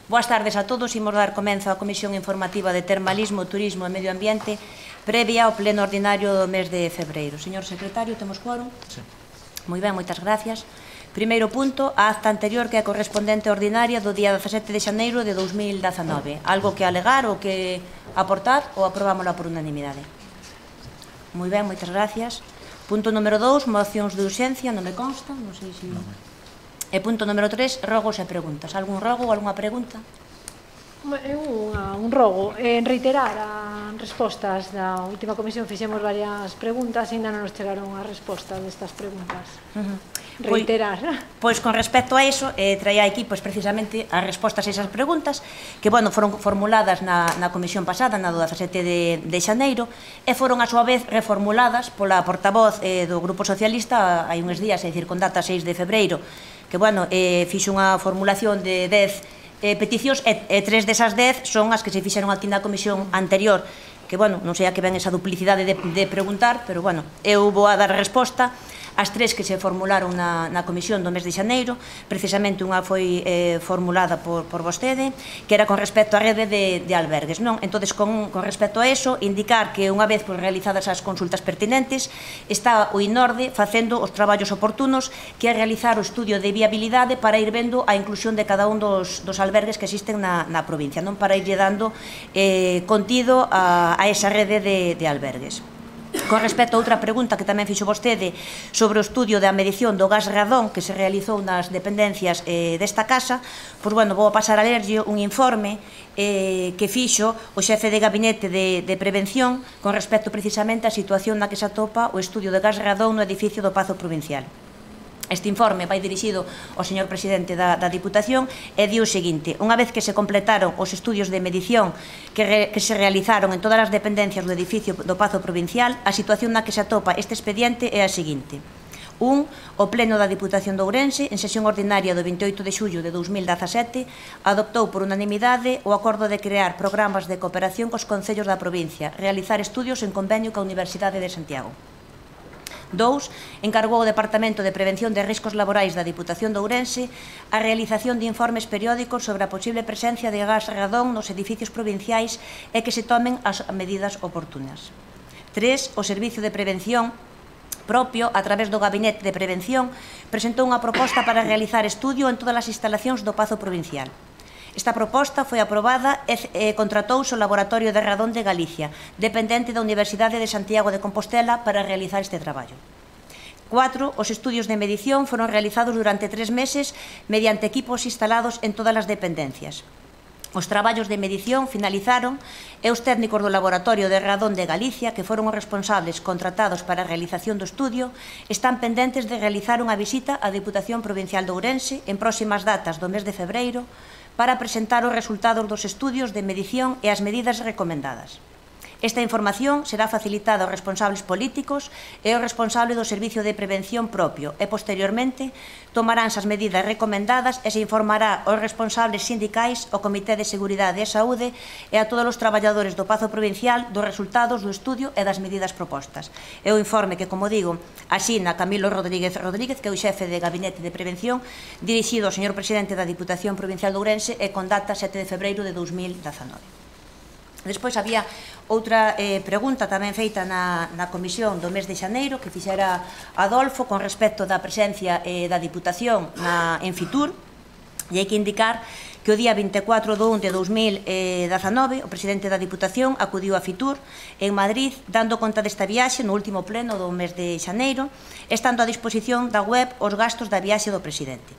Boas tardes a todos. Imos dar comenzo á Comisión Informativa de Termalismo, Turismo e Medio Ambiente previa ao pleno ordinario do mes de febreiro. Señor secretario, temos quórum? Sí. Moi ben, moitas gracias. Primeiro punto, a acta anterior que é correspondente ordinaria do día 17 de xaneiro de 2019. Algo que alegar ou que aportar ou aprobámola por unanimidade? Moi ben, moitas gracias. Punto número 2, mocións de urxencia, non me consta, non sei se... E punto número 3, rogos e preguntas. Algún rogo ou algunha pregunta? Un rogo. En reiterar as respostas da última comisión fixemos varias preguntas e ainda non nos chegaron as respostas destas preguntas. Reiterar. Pois con respecto a iso, traía aquí precisamente as respostas a esas preguntas que, bueno, foron formuladas na comisión pasada, na do 17 de xaneiro, e foron a súa vez reformuladas pola portavoz do Grupo Socialista hai uns días, é dicir, con data 6 de febreiro, que, bueno, fixo unha formulación de 10 peticións e 3 desas 10 son as que se fixeron aquí na comisión anterior, que, bueno, non sei a que ven esa duplicidade de preguntar, pero, bueno, eu vou a dar resposta as 3 que se formularon na comisión do mes de xaneiro. Precisamente unha foi formulada por vostede, que era con respecto á rede de albergues, non? Entón, con respecto a eso, indicar que unha vez realizadas as consultas pertinentes, está o INORDE facendo os traballos oportunos, que é realizar o estudio de viabilidade para ir vendo a inclusión de cada un dos albergues que existen na provincia, non? Para irlle dando contido a esa rede de albergues. Con respecto a outra pregunta que tamén fixo vostede sobre o estudio da medición do gas radón que se realizou nas dependencias desta casa, pois, bueno, vou pasar a lerlle un informe que fixo o xefe de gabinete de prevención con respecto precisamente á situación na que se atopa o estudio de gas radón no edificio do Pazo Provincial. Este informe vai dirixido ao señor presidente da Diputación e di o seguinte: unha vez que se completaron os estudios de medición que se realizaron en todas as dependencias do edificio do Pazo Provincial, a situación na que se atopa este expediente é a seguinte. 1. O Pleno da Diputación de Ourense, en sesión ordinaria do 28 de xullo de 2017, adoptou por unanimidade o acordo de crear programas de cooperación cos concellos da provincia, realizar estudios en convenio coa Universidade de Santiago. 2. Encargou o Departamento de Prevención de Riscos Laborais da Diputación de Ourense a realización de informes periódicos sobre a posible presencia de gas radón nos edificios provinciais e que se tomen as medidas oportunas. 3. O Servicio de Prevención propio, a través do Gabinete de Prevención, presentou unha proposta para realizar estudio en todas as instalacións do Pazo Provincial. Esta proposta foi aprobada e contratouse o Laboratorio de Radón de Galicia, dependente da Universidade de Santiago de Compostela, para realizar este traballo. 4. Os estudios de medición foron realizados durante 3 meses mediante equipos instalados en todas as dependencias. Os traballos de medición finalizaron e os técnicos do Laboratorio de Radón de Galicia, que foron os responsables contratados para a realización do estudio, están pendentes de realizar unha visita á Diputación Provincial de Ourense en próximas datas do mes de febreiro para presentar os resultados dos estudios de medición e as medidas recomendadas. Esta información será facilitada aos responsables políticos e ao responsable do Servicio de Prevención propio e, posteriormente, tomaránse as medidas recomendadas e se informará aos responsables sindicais, ao Comité de Seguridade e Saúde e a todos os traballadores do Pazo Provincial dos resultados do estudio e das medidas propostas. É o informe que, como digo, asina Camilo Rodríguez, que é o xefe de Gabinete de Prevención, dirixido ao señor presidente da Diputación Provincial de Ourense e con data 7 de febreiro de 2019. Despois había outra pregunta tamén feita na comisión do mes de xaneiro que fixera Adolfo con respecto da presencia da Diputación en Fitur, e hai que indicar que o día 24 de 1 de 2019 o presidente da Diputación acudiu a Fitur en Madrid dando conta desta viaxe no último pleno do mes de xaneiro, estando a disposición da web os gastos da viaxe do presidente.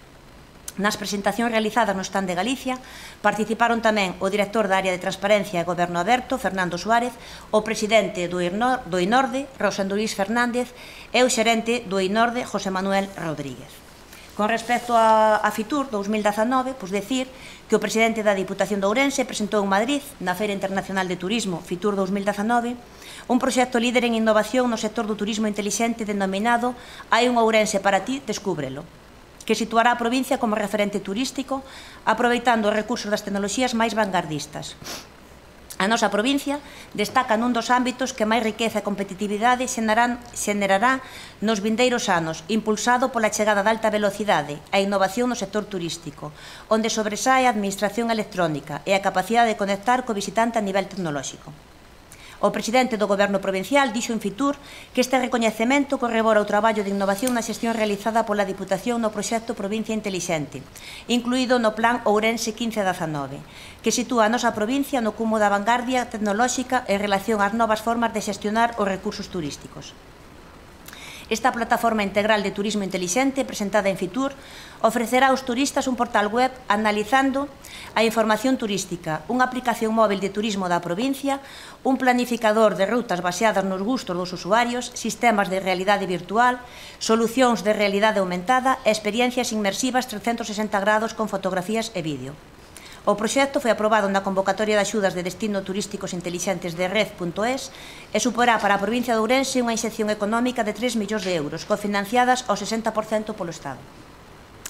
Nas presentacións realizadas no stand de Galicia participaron tamén o director da área de Transparencia e Goberno Aberto, Fernando Suárez, o presidente do INORDE, Rosendo Luís Fernández, e o xerente do INORDE, José Manuel Rodríguez. Con respecto a Fitur 2019, pois decir que o presidente da Diputación de Ourense presentou en Madrid, na Feira Internacional de Turismo Fitur 2019, un proxecto líder en innovación no sector do turismo intelixente denominado Hai un Ourense para ti, descúbrelo, que situará a provincia como referente turístico, aproveitando os recursos das tecnoloxías máis vanguardistas. A nosa provincia destaca nun dos ámbitos que máis riqueza e competitividade xenerará nos vindeiros anos, impulsado pola chegada da alta velocidade, a innovación no sector turístico, onde sobresae a administración electrónica e a capacidade de conectar co visitante a nivel tecnolóxico. O presidente do Goberno provincial dixo en Fitur que este recoñecemento corrobora o traballo de innovación na xestión realizada pola Diputación no proxecto Provincia Intelixente, incluído no Plan Ourense 15-19, que sitúa a nosa provincia no cumo da vanguardia tecnolóxica en relación ás novas formas de xestionar os recursos turísticos. Esta plataforma integral de turismo intelixente, presentada en Fitur, ofrecerá aos turistas un portal web analizando a información turística, unha aplicación móvil de turismo da provincia, un planificador de rutas baseadas nos gustos dos usuarios, sistemas de realidade virtual, solucións de realidade aumentada e experiencias inmersivas 360 grados con fotografías e vídeo. O proxecto foi aprobado na convocatoria de axudas de destino turísticos intelixentes de Red.es e suporá para a provincia de Ourense unha inxección económica de 3 millóns de euros, cofinanciadas ao 60% polo Estado.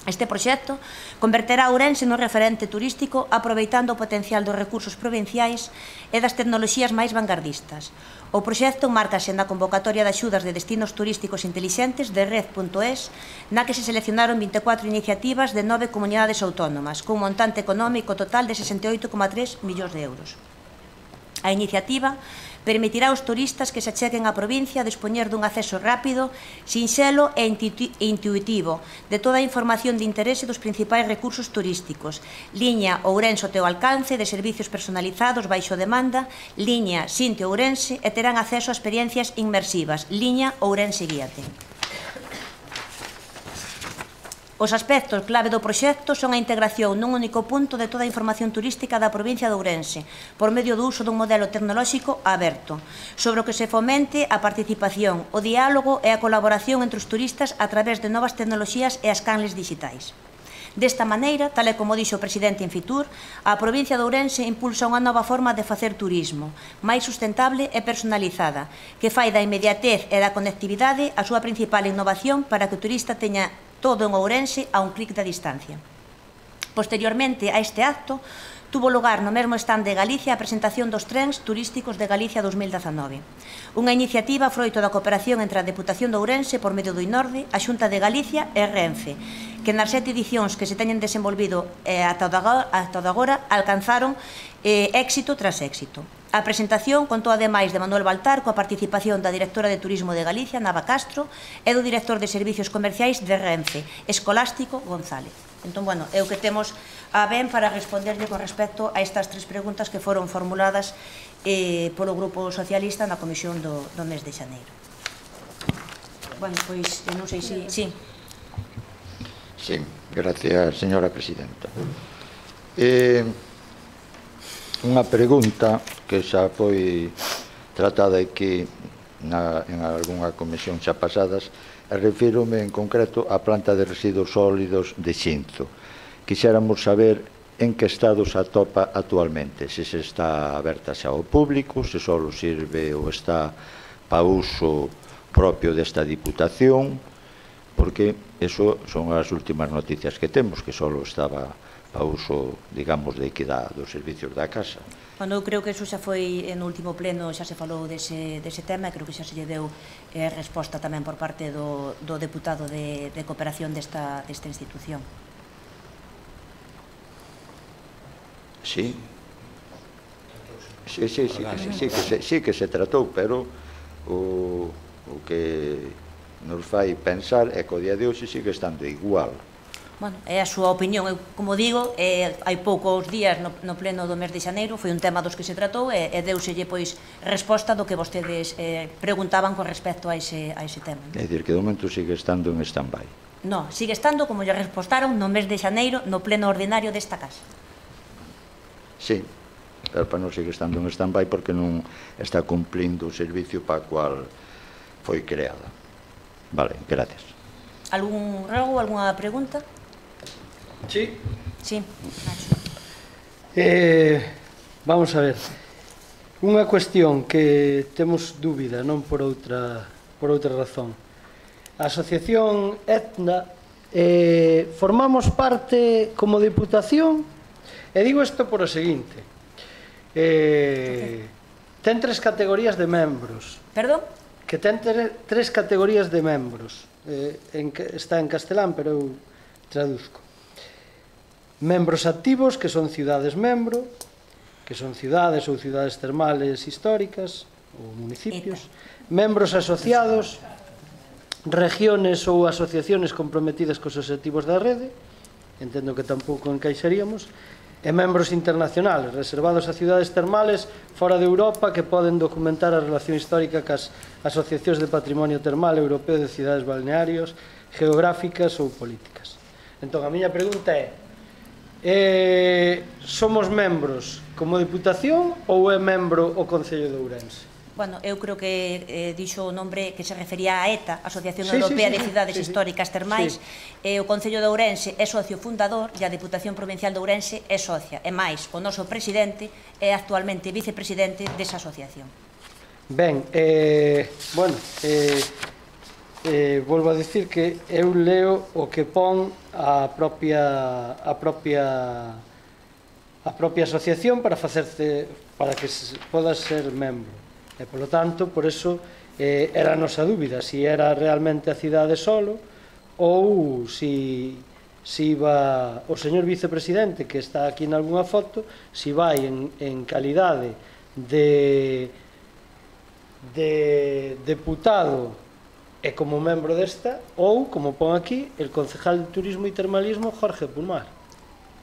Este proxecto converterá Ourense nun referente turístico aproveitando o potencial dos recursos provinciais e das tecnoloxías máis vanguardistas. O proxecto márcase na convocatoria de axudas de destinos turísticos intelixentes de Red.es, na que se seleccionaron 24 iniciativas de 9 comunidades autónomas, cun montante económico total de 68,3 millóns de euros. A iniciativa permitirá aos turistas que se acheguen á provincia a dispoñer dun acceso rápido, sinxelo e intuitivo de toda a información de interese dos principais recursos turísticos, liña Ourense ao teu alcance de servicios personalizados baixo demanda, liña Sinte Ourense e terán acceso a experiencias inmersivas, liña Ourense Guíate. Os aspectos clave do proxecto son a integración nun único punto de toda a información turística da provincia de Ourense, por medio do uso dun modelo tecnolóxico aberto, sobre o que se fomente a participación, o diálogo e a colaboración entre os turistas a través de novas tecnoloxías e as canles digitais. Desta maneira, tal e como dixo o presidente en Fitur, a provincia de Ourense impulsa unha nova forma de facer turismo, máis sustentable e personalizada, que fai da inmediatez e da conectividade a súa principal innovación para que o turista teña todo en Ourense a un clic da distancia. Posteriormente a este acto, tuvo lugar no mesmo stand de Galicia a presentación dos trens turísticos de Galicia 2019, unha iniciativa froito da cooperación entre a Deputación de Ourense por medio do INORDE, a Xunta de Galicia e Renfe, que nas 7 edicións que se teñen desenvolvido ata agora alcanzaron éxito tras éxito. A presentación contou ademais de Manuel Baltar coa participación da directora de Turismo de Galicia, Nava Castro, e do director de Servicios Comerciais de Renfe, Escolástico González. Entón, bueno, é o que temos a ben para responderlle con respecto a estas 3 preguntas que foron formuladas polo Grupo Socialista na Comisión do mes de xaneiro. Bueno, pois, non sei se... Sí. Sí, gracias, señora presidenta. Unha pregunta que xa foi tratada aquí en algunha comisión xa pasadas, e refírome en concreto á planta de residuos sólidos de Xinzo. Quixéramos saber en que estado se atopa actualmente, se está aberta xa ao público, se só sirve ou está para uso propio desta Diputación, porque eso son as últimas noticias que temos, que só estaba para uso, digamos, de equidade dos servicios da casa. Bueno, eu creo que eso xa foi no último pleno, xa se falou dese tema, e creo que xa se lle deu resposta tamén por parte do deputado de cooperación desta institución. Sí. Sí que se tratou, pero o que nos fai pensar é que o día de hoxe sigue estando igual. Bueno, é a súa opinión. Eu, como digo, hai poucos días no pleno do mes de xaneiro foi un tema dos que se tratou e deuselle pois resposta do que vostedes preguntaban con respecto a ese tema. É dicir, que de momento sigue estando en stand-by. Non, sigue estando como lle respostaron no mes de xaneiro no pleno ordinario desta casa. Sí, pero para non sigue estando en stand-by porque non está cumplindo o servicio para o cual foi creada. Vale, gracias. Algún rogo, algunha pregunta? Sí. Sí, Nacho. Vamos a ver. Unha cuestión que temos dúbida, non por outra razón. A Asociación Etna formamos parte como Diputación, e digo isto por o seguinte. ten 3 categorías de membros. Perdón? Que ten 3 categorías de membros. Está en castelán, pero eu traduzco. Membros activos, que son cidades membro, que son cidades ou cidades termales históricas ou municipios. Membros asociados, regiones ou asociaciones comprometidas cos obxectivos da rede, entendo que tampouco encaixaríamos, e membros internacionales, reservados a cidades termales fora de Europa que poden documentar a relación histórica cas asociacións de patrimonio termal europeo de cidades balnearios, geográficas ou políticas. Entón, a miña pregunta é: somos membros como Diputación ou é membro o Concello de Ourense? Bueno, eu creo que dixo o nombre que se refería a ETA, Asociación Europea de Cidades Históricas Termais, e o Concello de Ourense é socio fundador e a Diputación Provincial de Ourense é socia. E máis, o noso presidente é actualmente vicepresidente desa asociación. Ben, bueno, volvo a dicir que eu leo o que pon a propia asociación para que podas ser membro. E, polo tanto, por eso era a nosa dúbida, se era realmente a cidade solo ou se iba o señor vicepresidente, que está aquí en algunha foto, se vai en calidade de deputado e como membro desta, ou, como pon aquí, el concejal de Turismo e Termalismo Jorge Pumar.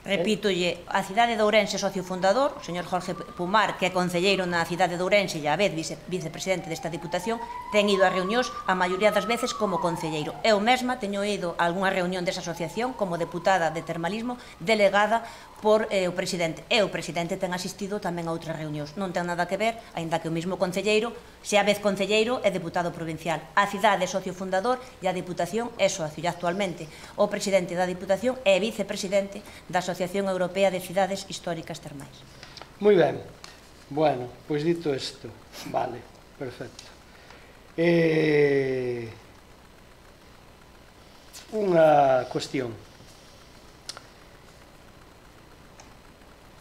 Repítolle, a cidade de Ourense socio fundador, o señor Jorge Pumar, que é concelleiro na cidade de Ourense e a vez vicepresidente desta Diputación, ten ido a reunións a maioría das veces como concelleiro. Eu mesma teño ido a algunha reunión desa asociación como deputada de termalismo delegada por o presidente. E o presidente ten asistido tamén a outras reunións. Non ten nada que ver, aínda que o mesmo concelleiro, se a vez concelleiro, é deputado provincial. A cidade é socio fundador e a Diputación é socio. E actualmente o presidente da Diputación é vicepresidente da Asociación Europea de Cidades Históricas Termais. Moi ben. Bueno, pois dito isto, vale, perfecto. Unha cuestión.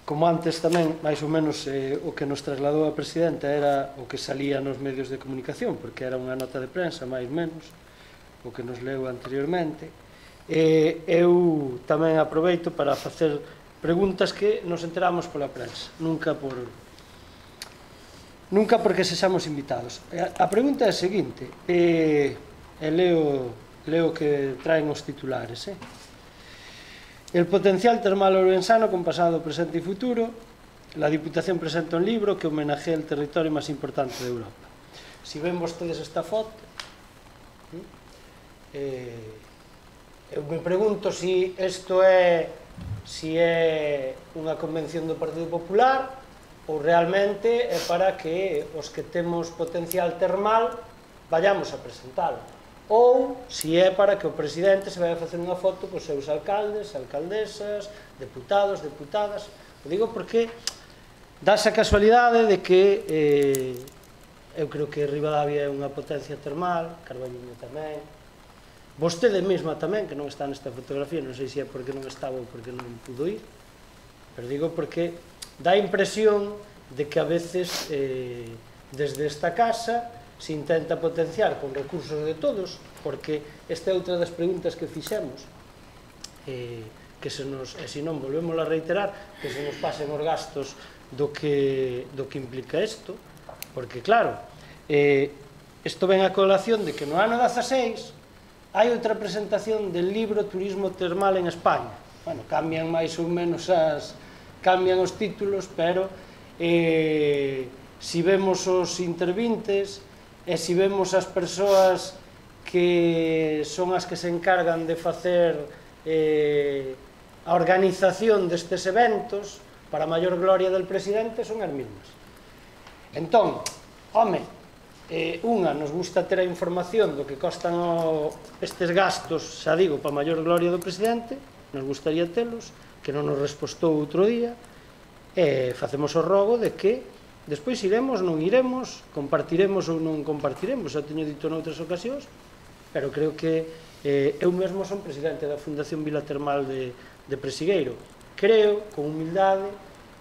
Como antes tamén, máis ou menos, o que nos trasladou a presidenta era o que salía nos medios de comunicación, porque era unha nota de prensa, máis ou menos, o que nos leu anteriormente. Eu tamén aproveito para facer preguntas que nos enteramos pola prensa, nunca porque sexamos invitados. A pregunta é a seguinte, e leo que traen os titulares. El potencial termal ourensano con pasado, presente y futuro. La Diputación presenta un libro que homenajea el territorio más importante de Europa. Si ven vostedes esta foto, eu me pregunto si isto é unha convención do Partido Popular ou realmente é para que os que temos potencial termal vayamos a presentalo, ou se é para que o presidente se vai a facer unha foto cos seus alcaldes, alcaldesas, deputados, deputadas. O digo porque dá esa casualidade de que eu creo que Ribadavia é unha potencia termal, Carballiño tamén, vostede mesma tamén, que non está nesta fotografía, non sei se é porque non estaba ou porque non pudo ir, pero digo porque dá a impresión de que a veces desde esta casa se intenta potenciar con recursos de todos, porque esta é outra das preguntas que fixemos, que se nos, e se non volvemos a reiterar, que se nos pasen os gastos do que implica isto, porque claro, isto ven a colación de que no ano 16 hai outra presentación del libro Turismo Termal en España. Bueno, cambian máis ou menos cambian os títulos, pero se vemos os intervintes e se vemos as persoas que son as que se encargan de facer a organización destes eventos para a maior gloria del presidente son as mesmas. Entón, home, unha, nos gusta ter a información do que costan estes gastos, xa digo, para a maior gloria do presidente, nos gustaría telos, que non nos respostou outro día, e facemos o rogo de que despois iremos, non iremos, compartiremos ou non compartiremos, xa teño dito noutras ocasións, pero creo que eu mesmo son presidente da Fundación Vila Termal de Presigueiro. Creo, con humildade,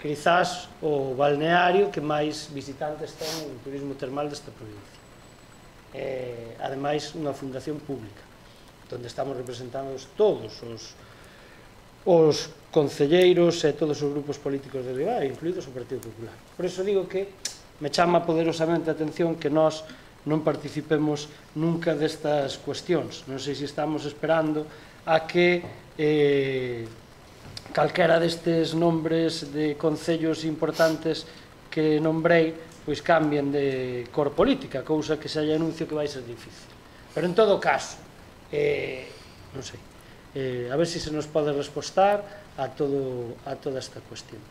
quizás o balneario que máis visitantes ten o turismo termal desta provincia. Ademais, unha fundación pública, onde estamos representados todos os concelleiros e todos os grupos políticos de Vivar, incluídos o Partido Popular. Por iso digo que me chama poderosamente a atención que nós non participemos nunca destas cuestións. Non sei se estamos esperando a que calquera destes nombres de concellos importantes que nombrei pois cambien de cor política, cousa que xa lle anuncio que vai ser difícil. Pero en todo caso, non sei, a ver se nos pode respostar a toda esta cuestión.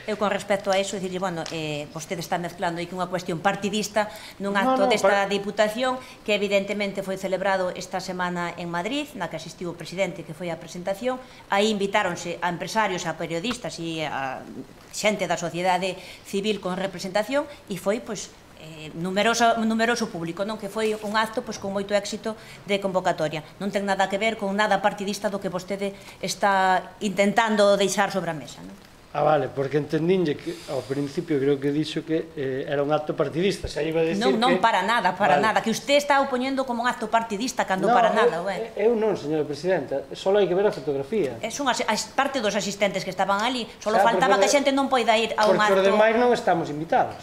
Eu con respecto a iso, dicirlle, bueno, vostede está mezclando aí que unha cuestión partidista nun acto desta Diputación que evidentemente foi celebrado esta semana en Madrid, na que asistiu o presidente, que foi a presentación. Aí invitáronse a empresarios, a periodistas e a xente da sociedade civil con representación e foi, pois, numeroso público, non? Que foi un acto pois con moito éxito de convocatoria. Non ten nada que ver con nada partidista do que vostede está intentando deixar sobre a mesa, non? Vale, porque entendínlle que ao principio creo que dixo que era un acto partidista, xa iba a dicir que... Non, para nada, que usted está o poñendo como un acto partidista cando para nada, eu non, señora Presidenta, só hai que ver a fotografía. Son parte dos asistentes que estaban ali, só faltaba que a xente non poida ir a un acto... Porque os demais non estamos invitados.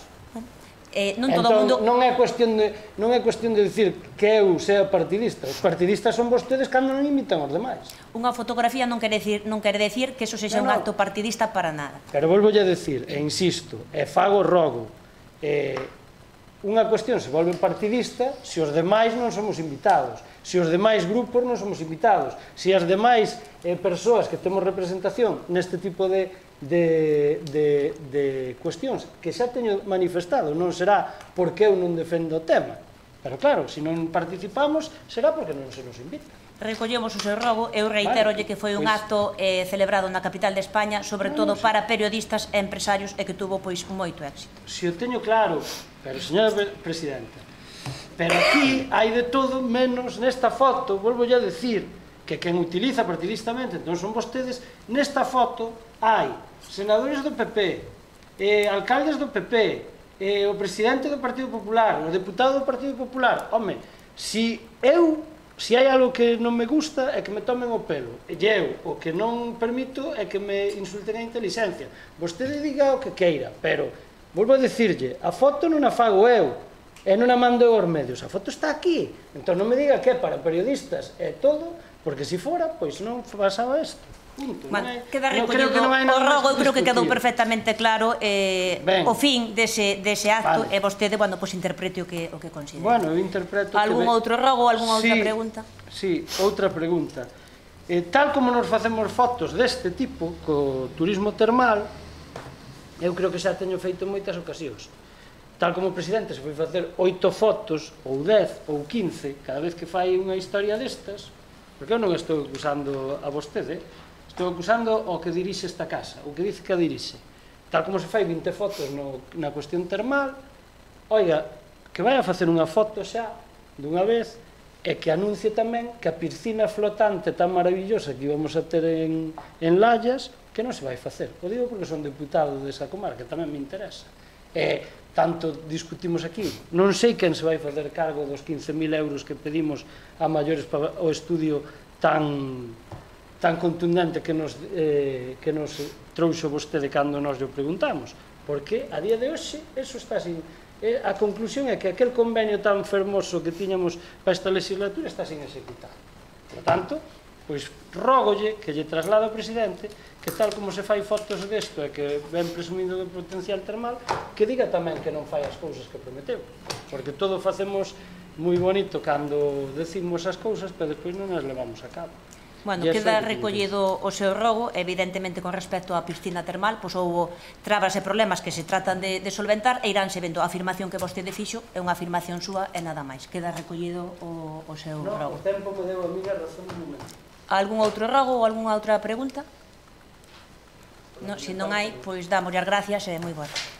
Non todo o mundo... Non é cuestión de dicir que eu sea partidista. Os partidistas son vostedes cando non invitan os demais. Unha fotografía non quere decir que eso sexa un acto partidista para nada. Pero volvolle a decir, e insisto, e fago rogo, unha cuestión se volve partidista se os demais non somos invitados, se os demais grupos non somos invitados, se as demais persoas que temos representación neste tipo de cuestións que xa teño manifestado, non será porque eu non defendo o tema, pero claro, se non participamos será porque non se nos invita. Recollemos o seu rogo, eu reiterolle que foi un acto celebrado na capital de España, sobre todo para periodistas e empresarios, e que tuvo pois moito éxito. Se o teño claro, pero señora Presidenta, pero aquí hai de todo menos nesta foto, volvo a decir que quen utiliza partidistamente non son vostedes. Nesta foto hai senadores do PP, alcaldes do PP, o presidente do Partido Popular, o deputado do Partido Popular. Home, se hai algo que non me gusta é que me tomen o pelo, e eu o que non permito é que me insulten a inteligencia. Vostede diga o que queira, pero volvo a dicirlle, a foto non a fago eu e non a mando aos medios, a foto está aquí, entón non me diga que é para periodistas e todo, porque se fora, pois non pasaba isto. Queda recollido o rogo, eu creo que quedou perfectamente claro o fin dese acto, e vostede, bueno, pois interprete o que considera. Bueno, eu interpreto... Algún outro rogo, algunha outra pregunta? Sí, outra pregunta. Tal como nos facemos fotos deste tipo, co turismo termal, eu creo que xa teño feito en moitas ocasións. Tal como o presidente se foi facer 8 fotos, ou 10, ou 15, cada vez que fai unha historia destas, porque eu non estou acusando a vostede, estou acusando o que dirixe esta casa, o que dice que a dirixe. Tal como se fai 20 fotos na cuestión termal, oiga, que vai a facer unha foto xa, dunha vez, e que anuncie tamén que a piscina flotante tan maravillosa que íbamos a ter en Lallas, que non se vai facer. O digo porque son deputado desa comarca, que tamén me interesa. Tanto discutimos aquí, non sei quen se vai facer cargo dos 15.000 euros que pedimos a maiores para o estudio tan contundente que nos trouxo vostede cando nos o preguntamos, porque a día de hoxe eso está sin... A conclusión é que aquel convenio tan fermoso que tiñamos para esta legislatura está sin executar. Por tanto, pois rógolle que lle traslada ao presidente que tal como se fai fotos desto e que ven presumindo de potencial termal, que diga tamén que non fai as cousas que prometeu, porque todo facemos moi bonito cando decimos as cousas, pero despois non as levamos a cabo. Bueno, queda recollido o seu rogo, evidentemente con respecto á piscina termal, pois houbo trabas e problemas que se tratan de solventar e iránse vendo. A afirmación que vostede fixo é unha afirmación súa e nada máis. Queda recollido o seu rogo. O tempo me deu a mí a razón un momento. Algún outro rogo ou algunha outra pregunta? Se non hai, pois damos as gracias e moi boa tarde.